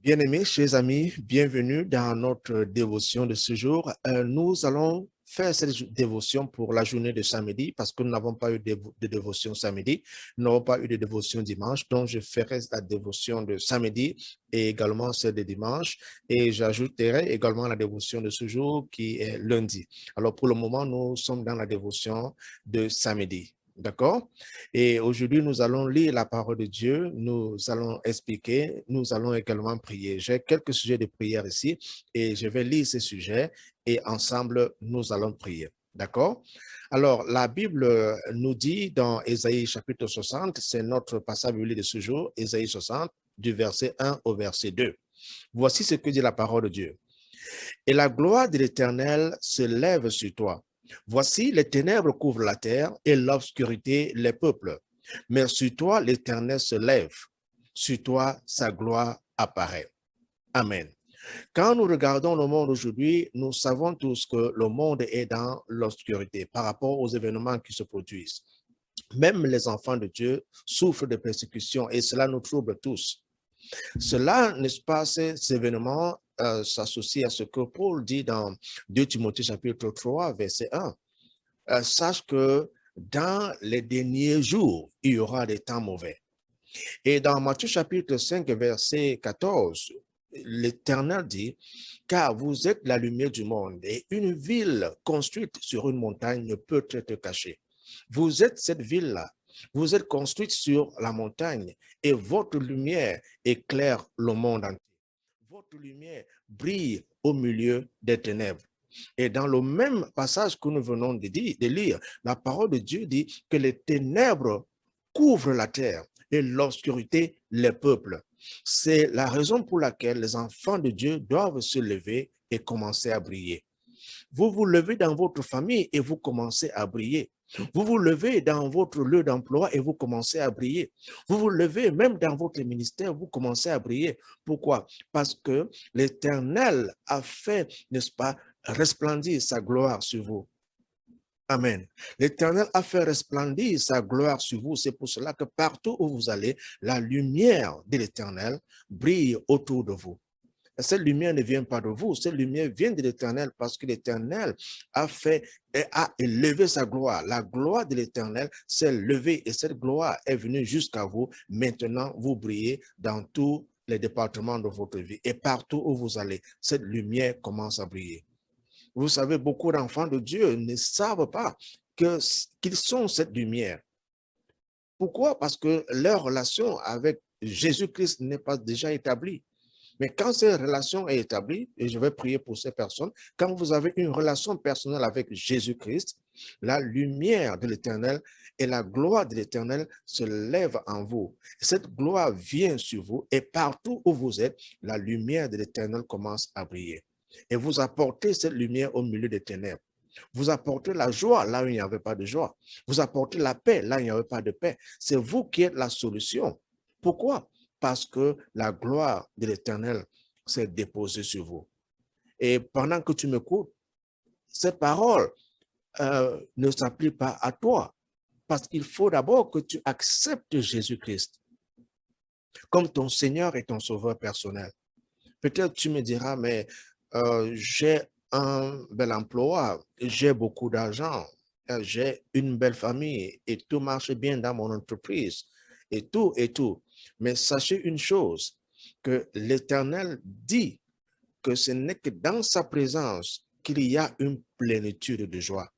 Bien-aimés, chers amis, bienvenue dans notre dévotion de ce jour. Nous allons faire cette dévotion pour la journée de samedi parce que nous n'avons pas eu de dévotion samedi, nous n'avons pas eu de dévotion dimanche, donc je ferai la dévotion de samedi et également celle de dimanche et j'ajouterai également la dévotion de ce jour qui est lundi. Alors pour le moment, nous sommes dans la dévotion de samedi. D'accord? Et aujourd'hui, nous allons lire la parole de Dieu, nous allons expliquer, nous allons également prier. J'ai quelques sujets de prière ici et je vais lire ces sujets et ensemble, nous allons prier. D'accord? Alors, la Bible nous dit dans Ésaïe chapitre 60, c'est notre passage biblique de ce jour, Ésaïe 60, du verset 1 au verset 2. Voici ce que dit la parole de Dieu. Et la gloire de l'Éternel se lève sur toi. Voici, les ténèbres couvrent la terre et l'obscurité les peuples. Mais sur toi, l'Éternel se lève. Sur toi, sa gloire apparaît. Amen. Quand nous regardons le monde aujourd'hui, nous savons tous que le monde est dans l'obscurité par rapport aux événements qui se produisent. Même les enfants de Dieu souffrent de persécutions et cela nous trouble tous. Cela, n'est-ce pas, ces événements s'associent à ce que Paul dit dans 2 Timothée chapitre 3, verset 1. Sache que dans les derniers jours, il y aura des temps mauvais. Et dans Matthieu chapitre 5, verset 14, l'Éternel dit, car vous êtes la lumière du monde et une ville construite sur une montagne ne peut être cachée. Vous êtes cette ville-là. Vous êtes construite sur la montagne et votre lumière éclaire le monde entier. Votre lumière brille au milieu des ténèbres. Et dans le même passage que nous venons de lire, la parole de Dieu dit que les ténèbres couvrent la terre et l'obscurité les peuples. C'est la raison pour laquelle les enfants de Dieu doivent se lever et commencer à briller. Vous vous levez dans votre famille et vous commencez à briller. Vous vous levez dans votre lieu d'emploi et vous commencez à briller. Vous vous levez même dans votre ministère, vous commencez à briller. Pourquoi? Parce que l'Éternel a fait, n'est-ce pas, resplendir sa gloire sur vous. Amen. L'Éternel a fait resplendir sa gloire sur vous. C'est pour cela que partout où vous allez, la lumière de l'Éternel brille autour de vous. Cette lumière ne vient pas de vous, cette lumière vient de l'Éternel parce que l'Éternel a fait et a élevé sa gloire. La gloire de l'Éternel s'est levée et cette gloire est venue jusqu'à vous. Maintenant, vous brillez dans tous les départements de votre vie et partout où vous allez, cette lumière commence à briller. Vous savez, beaucoup d'enfants de Dieu ne savent pas qu'ils sont cette lumière. Pourquoi? Parce que leur relation avec Jésus-Christ n'est pas déjà établie. Mais quand cette relation est établie, et je vais prier pour ces personnes, quand vous avez une relation personnelle avec Jésus-Christ, la lumière de l'Éternel et la gloire de l'Éternel se lèvent en vous. Cette gloire vient sur vous et partout où vous êtes, la lumière de l'Éternel commence à briller. Et vous apportez cette lumière au milieu des ténèbres. Vous apportez la joie là où il n'y avait pas de joie. Vous apportez la paix là où il n'y avait pas de paix. C'est vous qui êtes la solution. Pourquoi? Parce que la gloire de l'Éternel s'est déposée sur vous. Et pendant que tu m'écoutes, cette parole ne s'applique pas à toi. Parce qu'il faut d'abord que tu acceptes Jésus-Christ comme ton Seigneur et ton Sauveur personnel. Peut-être tu me diras, mais j'ai un bel emploi, j'ai beaucoup d'argent, j'ai une belle famille et tout marche bien dans mon entreprise et tout et tout. Mais sachez une chose, que l'Éternel dit que ce n'est que dans sa présence qu'il y a une plénitude de joie.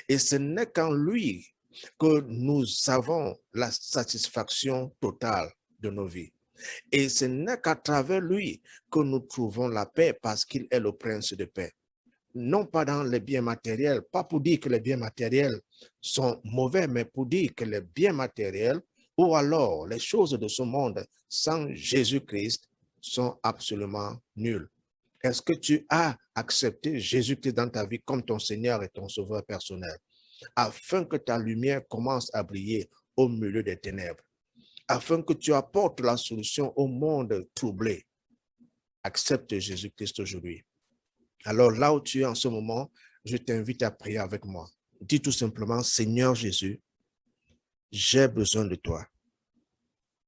Et ce n'est qu'en lui que nous avons la satisfaction totale de nos vies. Et ce n'est qu'à travers lui que nous trouvons la paix parce qu'il est le prince de paix. Non pas dans les biens matériels, pas pour dire que les biens matériels sont mauvais, mais pour dire que les biens matériels ou alors les choses de ce monde sans Jésus-Christ sont absolument nuls. Est-ce que tu as accepté Jésus-Christ dans ta vie comme ton Seigneur et ton Sauveur personnel, afin que ta lumière commence à briller au milieu des ténèbres, afin que tu apportes la solution au monde troublé? Accepte Jésus-Christ aujourd'hui. Alors là où tu es en ce moment, je t'invite à prier avec moi. Dis tout simplement, Seigneur Jésus, j'ai besoin de toi.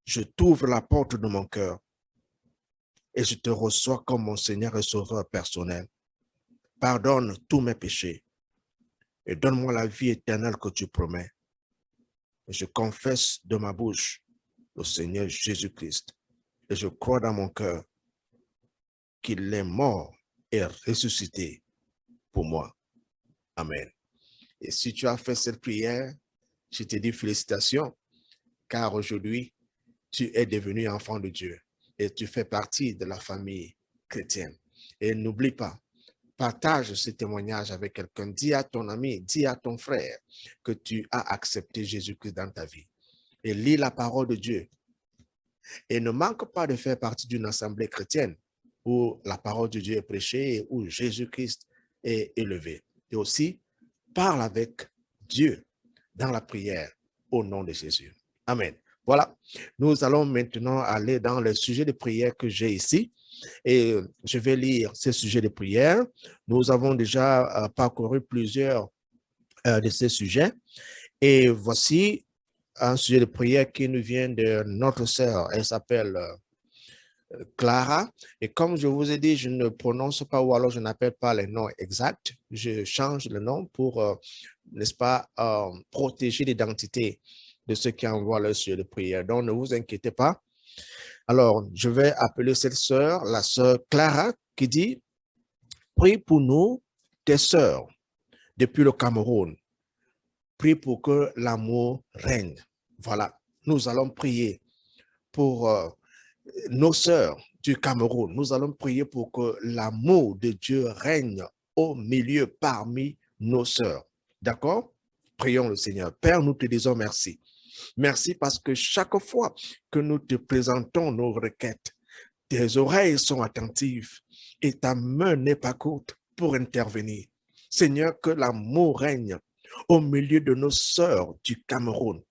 Je t'ouvre la porte de mon cœur et je te reçois comme mon Seigneur et Sauveur personnel. Pardonne tous mes péchés et donne-moi la vie éternelle que tu promets. Et je confesse de ma bouche le Seigneur Jésus-Christ et je crois dans mon cœur qu'il est mort et ressuscité pour moi. Amen. Et si tu as fait cette prière, je te dis félicitations, car aujourd'hui, tu es devenu enfant de Dieu et tu fais partie de la famille chrétienne. Et n'oublie pas, partage ce témoignage avec quelqu'un. Dis à ton ami, dis à ton frère que tu as accepté Jésus-Christ dans ta vie. Et lis la parole de Dieu. Et ne manque pas de faire partie d'une assemblée chrétienne où la parole de Dieu est prêchée et où Jésus-Christ est élevé. Et aussi, parle avec Dieu dans la prière au nom de Jésus. Amen. Voilà, nous allons maintenant aller dans le sujet de prière que j'ai ici et je vais lire ces sujets de prière. Nous avons déjà parcouru plusieurs de ces sujets et voici un sujet de prière qui nous vient de notre sœur. Elle s'appelle Clara. Et comme je vous ai dit, je ne prononce pas ou alors je n'appelle pas les noms exacts. Je change le nom pour, n'est-ce pas, protéger l'identité de ceux qui envoient leur sujet de prière. Donc, ne vous inquiétez pas. Alors, je vais appeler cette sœur, la sœur Clara, qui dit, prie pour nous, tes sœurs, depuis le Cameroun. Prie pour que l'amour règne. Voilà, nous allons prier pour nos sœurs du Cameroun. Nous allons prier pour que l'amour de Dieu règne au milieu parmi nos sœurs. D'accord? Prions le Seigneur. Père, nous te disons merci. Merci parce que chaque fois que nous te présentons nos requêtes, tes oreilles sont attentives et ta main n'est pas courte pour intervenir. Seigneur, que l'amour règne au milieu de nos sœurs du Cameroun,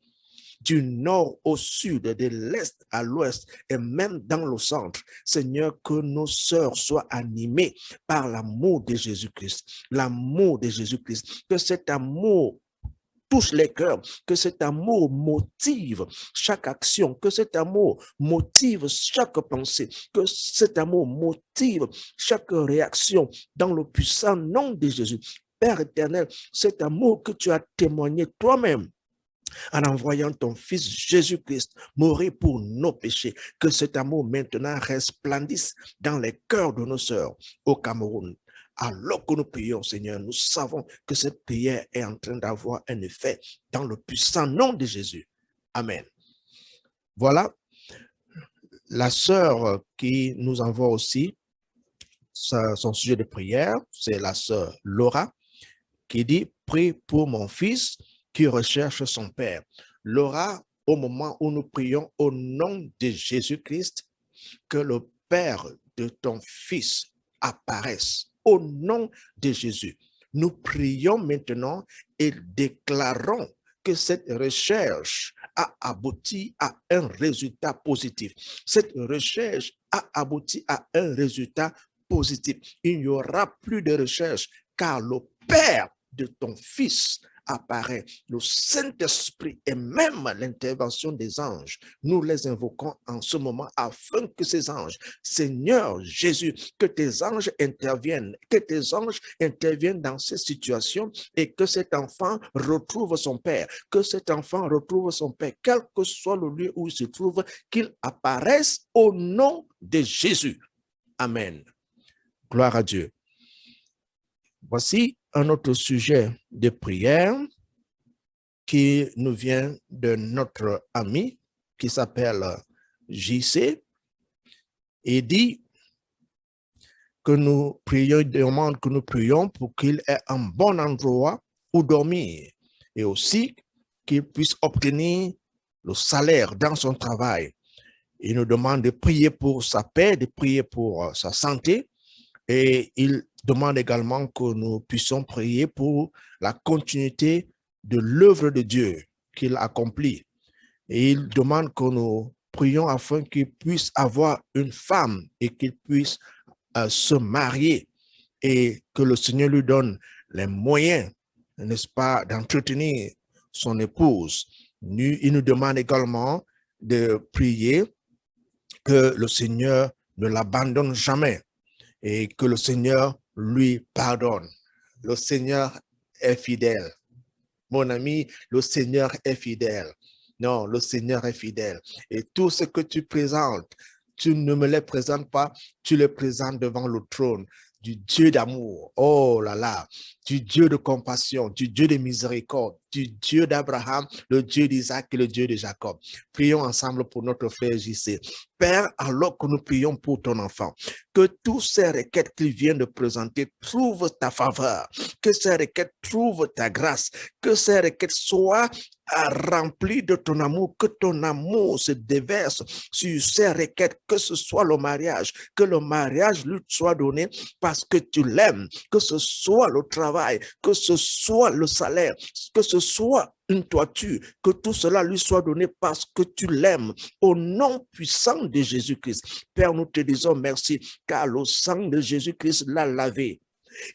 du nord au sud, de l'est à l'ouest et même dans le centre. Seigneur, que nos sœurs soient animées par l'amour de Jésus-Christ. L'amour de Jésus-Christ. Que cet amour touche les cœurs, que cet amour motive chaque action, que cet amour motive chaque pensée, que cet amour motive chaque réaction dans le puissant nom de Jésus. Père éternel, cet amour que tu as témoigné toi-même en envoyant ton Fils Jésus-Christ mourir pour nos péchés, que cet amour maintenant resplendisse dans les cœurs de nos sœurs au Cameroun. Alors que nous prions, Seigneur, nous savons que cette prière est en train d'avoir un effet dans le puissant nom de Jésus. Amen. Voilà la sœur qui nous envoie aussi son sujet de prière, c'est la sœur Laura, qui dit « Prie pour mon fils qui recherche son Père ». Laura, au moment où nous prions au nom de Jésus-Christ, que le Père de ton fils apparaisse au nom de Jésus. Nous prions maintenant et déclarons que cette recherche a abouti à un résultat positif. Cette recherche a abouti à un résultat positif. Il n'y aura plus de recherche car le Père de ton fils apparaît. Le Saint-Esprit et même l'intervention des anges, nous les invoquons en ce moment afin que ces anges, Seigneur Jésus, que tes anges interviennent dans ces situations et que cet enfant retrouve son Père, que cet enfant retrouve son Père, quel que soit le lieu où il se trouve, qu'il apparaisse au nom de Jésus. Amen. Gloire à Dieu. Voici un autre sujet de prière qui nous vient de notre ami qui s'appelle JC et dit que nous prions, demande que nous prions pour qu'il ait un bon endroit où dormir et aussi qu'il puisse obtenir le salaire dans son travail. Il nous demande de prier pour sa paix, de prier pour sa santé. Et il demande également que nous puissions prier pour la continuité de l'œuvre de Dieu qu'il accomplit. Et il demande que nous prions afin qu'il puisse avoir une femme et qu'il puisse se marier et que le Seigneur lui donne les moyens, n'est-ce pas, d'entretenir son épouse. Il nous demande également de prier que le Seigneur ne l'abandonne jamais et que le Seigneur lui pardonne. Le Seigneur est fidèle. Mon ami, le Seigneur est fidèle. Non, le Seigneur est fidèle. Et tout ce que tu présentes, tu ne me les présentes pas, tu les présentes devant le trône du Dieu d'amour. Oh là là, du Dieu de compassion, du Dieu de miséricorde, du Dieu d'Abraham, le Dieu d'Isaac et le Dieu de Jacob. Prions ensemble pour notre frère JC. Père, alors que nous prions pour ton enfant, que tous ces requêtes qu'il vient de présenter trouvent ta faveur, que ces requêtes trouvent ta grâce, que ces requêtes soient remplies de ton amour, que ton amour se déverse sur ces requêtes, que ce soit le mariage lui soit donné parce que tu l'aimes, que ce soit le travail, que ce soit le salaire, que ce soit une toiture, que tout cela lui soit donné parce que tu l'aimes, au nom puissant de Jésus-Christ. Père, nous te disons merci, car le sang de Jésus-Christ l'a lavé.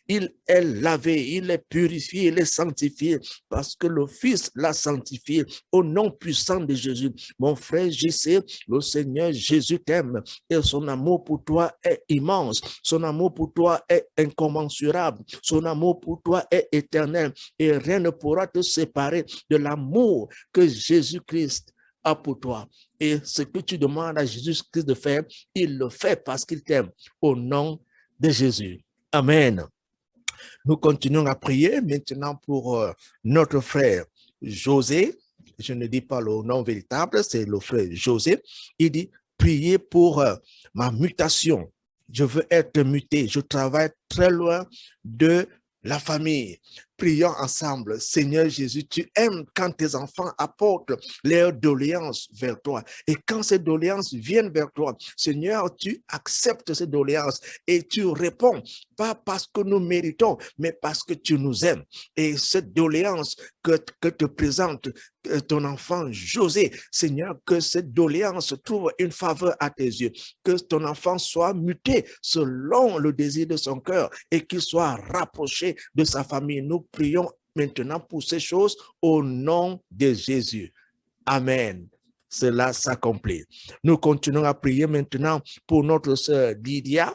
Il est lavé, il est purifié, il est sanctifié parce que le Fils l'a sanctifié au nom puissant de Jésus. Mon frère JC, le Seigneur Jésus t'aime et son amour pour toi est immense. Son amour pour toi est incommensurable. Son amour pour toi est éternel et rien ne pourra te séparer de l'amour que Jésus-Christ a pour toi. Et ce que tu demandes à Jésus-Christ de faire, il le fait parce qu'il t'aime au nom de Jésus. Amen. Nous continuons à prier maintenant pour notre frère José. Je ne dis pas le nom véritable, c'est le frère José. Il dit, priez pour ma mutation. Je veux être muté. Je travaille très loin de la famille. Prions ensemble. Seigneur Jésus, tu aimes quand tes enfants apportent leurs doléances vers toi. Et quand ces doléances viennent vers toi, Seigneur, tu acceptes ces doléances et tu réponds, pas parce que nous méritons, mais parce que tu nous aimes. Et cette doléance que te présente ton enfant José, Seigneur, que cette doléance trouve une faveur à tes yeux, que ton enfant soit muté selon le désir de son cœur et qu'il soit rapproché de sa famille. Nous prions maintenant pour ces choses au nom de Jésus. Amen. Cela s'accomplit. Nous continuons à prier maintenant pour notre sœur Lydia.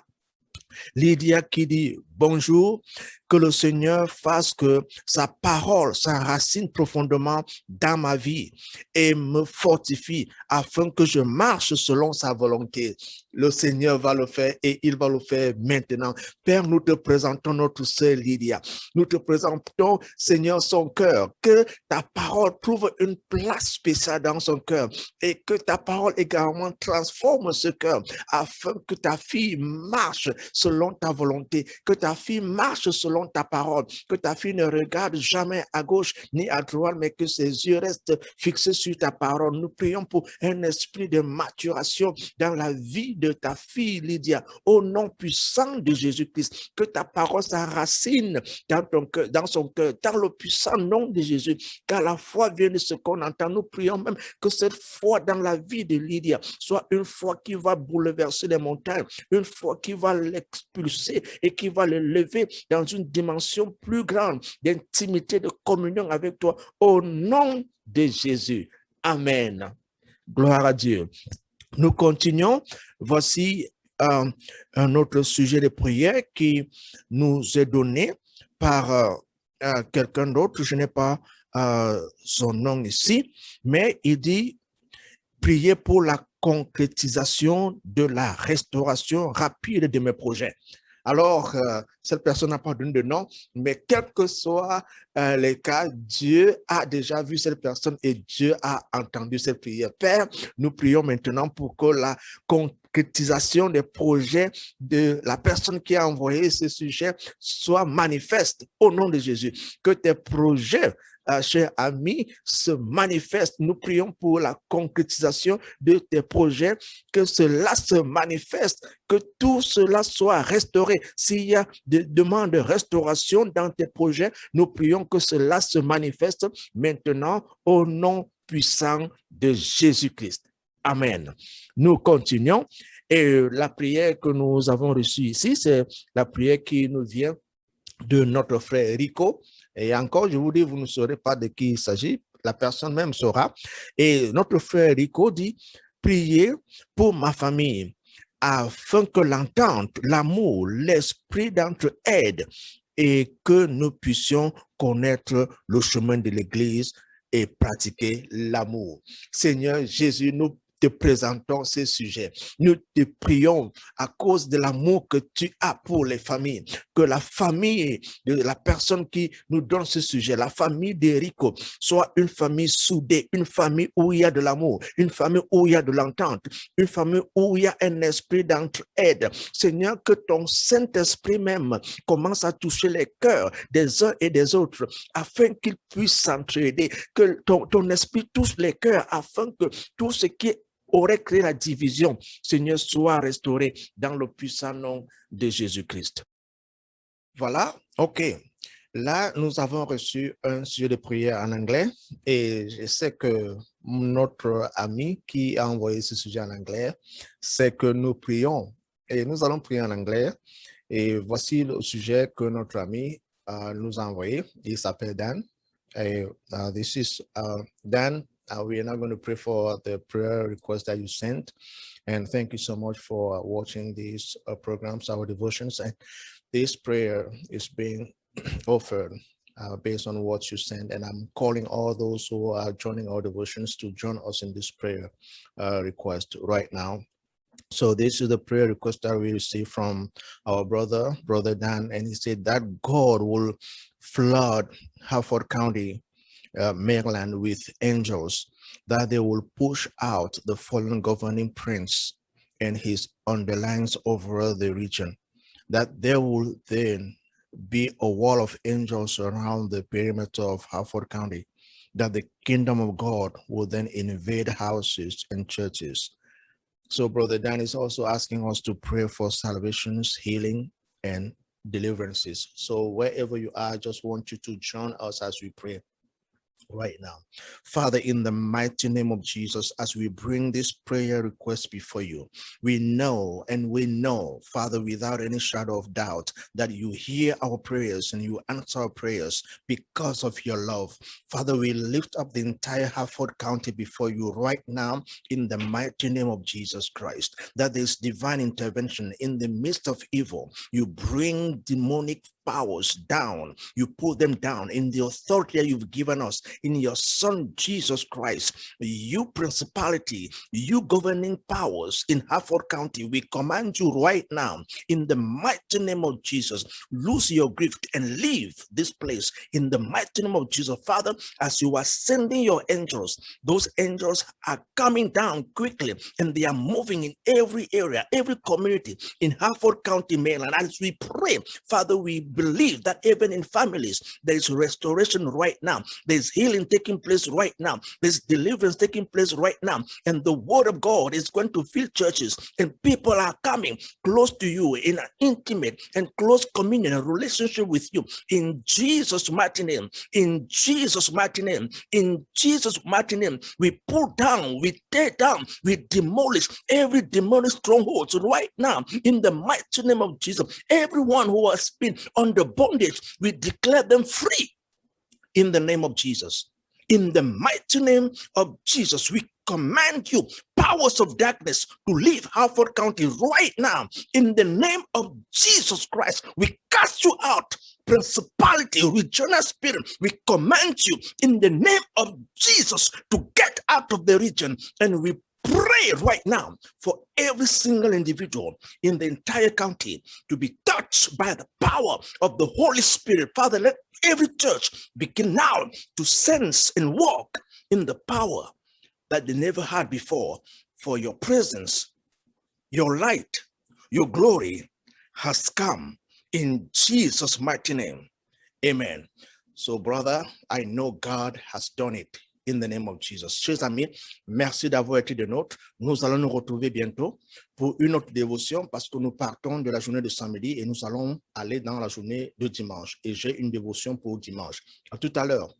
Lydia qui dit bonjour, que le Seigneur fasse que sa parole s'enracine profondément dans ma vie et me fortifie afin que je marche selon sa volonté. Le Seigneur va le faire et il va le faire maintenant. Père, nous te présentons notre sœur Lydia. Nous te présentons, Seigneur, son cœur, que ta parole trouve une place spéciale dans son cœur et que ta parole également transforme ce cœur afin que ta fille marche selon ta volonté, que ta fille marche selon ta parole, que ta fille ne regarde jamais à gauche ni à droite, mais que ses yeux restent fixés sur ta parole. Nous prions pour un esprit de maturation dans la vie de ta fille Lydia, au nom puissant de Jésus-Christ, que ta parole s'enracine dans ton cœur, dans son cœur, dans le puissant nom de Jésus, car la foi vient de ce qu'on entend. Nous prions même que cette foi dans la vie de Lydia soit une foi qui va bouleverser les montagnes, une foi qui va l'expulser et qui va le lever dans une dimension plus grande d'intimité, de communion avec toi, au nom de Jésus. Amen. Gloire à Dieu. Nous continuons. Voici un autre sujet de prière qui nous est donné par quelqu'un d'autre. Je n'ai pas son nom ici, mais il dit prier pour la concrétisation de la restauration rapide de mes projets. Alors, cette personne n'a pas donné de nom, mais quel que soit les cas, Dieu a déjà vu cette personne et Dieu a entendu cette prière. Père, nous prions maintenant pour que la concrétisation des projets de la personne qui a envoyé ce sujet soit manifeste au nom de Jésus. Que tes projets, cher ami, se manifeste. Nous prions pour la concrétisation de tes projets, que cela se manifeste, que tout cela soit restauré. S'il y a des demandes de restauration dans tes projets, nous prions que cela se manifeste maintenant au nom puissant de Jésus-Christ. Amen. Nous continuons et la prière que nous avons reçue ici, c'est la prière qui nous vient de notre frère Rico. Et encore, je vous dis, vous ne saurez pas de qui il s'agit. La personne même saura. Et notre frère Rico dit, priez pour ma famille afin que l'entente, l'amour, l'esprit d'entraide et que nous puissions connaître le chemin de l'Église et pratiquer l'amour. Seigneur Jésus, nous te présentons ces sujets. Nous te prions à cause de l'amour que tu as pour les familles, que la famille de la personne qui nous donne ce sujet, la famille d'Erico, soit une famille soudée, une famille où il y a de l'amour, une famille où il y a de l'entente, une famille où il y a un esprit d'entraide. Seigneur, que ton Saint-Esprit même commence à toucher les cœurs des uns et des autres afin qu'ils puissent s'entraider, que ton esprit touche les cœurs afin que tout ce qui aurait créé la division, Seigneur, soit restauré dans le puissant nom de Jésus-Christ. Voilà, ok. Là, nous avons reçu un sujet de prière en anglais et je sais que notre ami qui a envoyé ce sujet en anglais, c'est que nous prions et nous allons prier en anglais. Et voici le sujet que notre ami nous a envoyé. Il s'appelle Dan. This is Dan. We are now going to pray for the prayer request that you sent. And thank you so much for watching these programs, our devotions. And this prayer is being offered based on what you sent. And I'm calling all those who are joining our devotions to join us in this prayer request right now. So this is the prayer request that we received from our brother Dan, and he said that God will flood Harford County, Maryland with angels, that they will push out the fallen governing prince and his underlings over the region, that there will then be a wall of angels around the perimeter of Harford County, that the kingdom of God will then invade houses and churches. So Brother Dan is also asking us to pray for salvations, healing, and deliverances. So wherever you are, I just want you to join us as we pray right now. Father, in the mighty name of Jesus, as we bring this prayer request before you, we know, Father, without any shadow of doubt, that you hear our prayers and you answer our prayers because of your love. Father, we lift up the entire Harford County before you right now in the mighty name of Jesus Christ, that there's divine intervention in the midst of evil. You bring demonic powers down, you pull them down in the authority that you've given us in your Son Jesus Christ. You principality, you governing powers in Harford County, we command you right now in the mighty name of Jesus, lose your grip and leave this place in the mighty name of Jesus. Father, as you are sending your angels, those angels are coming down quickly and they are moving in every area, every community in Harford County, Maryland. As we pray, Father, we believe that even in families, there is restoration right now. There's healing taking place right now. There's deliverance taking place right now. And the word of God is going to fill churches and people are coming close to you in an intimate and close communion and relationship with you. In Jesus' mighty name, in Jesus' mighty name, in Jesus' mighty name, we pull down, we tear down, we demolish every demonic stronghold. So right now, in the mighty name of Jesus, everyone who has been under bondage, we declare them free in the name of Jesus. In the mighty name of Jesus, we command you, powers of darkness, to leave Harford County right now. In the name of Jesus Christ, we cast you out. Principality, regional spirit, we command you in the name of Jesus to get out of the region, and we pray right now for every single individual in the entire county to be touched by the power of the Holy Spirit. Father, let every church begin now to sense and walk in the power that they never had before, for your presence, your light, your glory has come in Jesus' mighty name. Amen. So, brother, I know God has done it. In the name of Jesus. Chers amis, merci d'avoir été des nôtres. Nous allons nous retrouver bientôt pour une autre dévotion parce que nous partons de la journée de samedi et nous allons aller dans la journée de dimanche. Et j'ai une dévotion pour dimanche. À tout à l'heure.